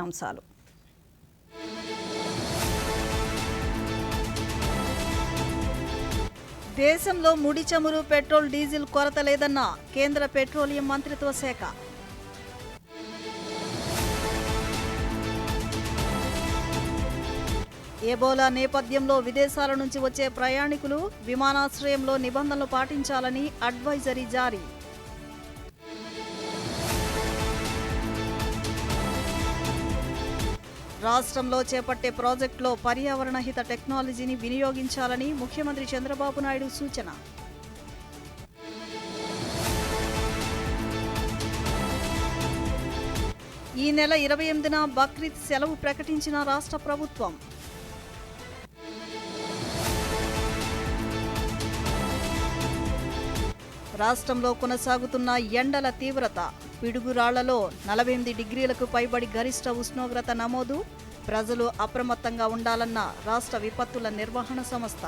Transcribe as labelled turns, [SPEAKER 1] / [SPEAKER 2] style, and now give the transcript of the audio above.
[SPEAKER 1] ముఖ్యాంశాలు. దేశంలో ముడి చమురు, పెట్రోల్, డీజిల్ కొరత లేదన్న కేంద్ర పెట్రోలియం మంత్రిత్వ శాఖ. ఎబోలా నేపథ్యంలో విదేశాల నుంచి వచ్చే ప్రయాణికులు విమానాశ్రయంలో నిబంధనలు పాటించాలని అడ్వైజరీ జారీ. రాష్ట్రంలో చేపట్టే ప్రాజెక్టులో పర్యావరణ హిత టెక్నాలజీని వినియోగించాలని ముఖ్యమంత్రి చంద్రబాబు నాయుడు సూచన. ఈ నెల 28న బక్రీద్ సెలవు ప్రకటించిన రాష్ట్ర ప్రభుత్వం. రాష్ట్రంలో కొనసాగుతున్న ఎండల తీవ్రత. పిడుగురాళ్లలో 48 డిగ్రీలకు పైబడి గరిష్ట ఉష్ణోగ్రత నమోదు. ప్రజలు అప్రమత్తంగా ఉండాలన్న రాష్ట్ర విపత్తుల నిర్వహణ సంస్థ.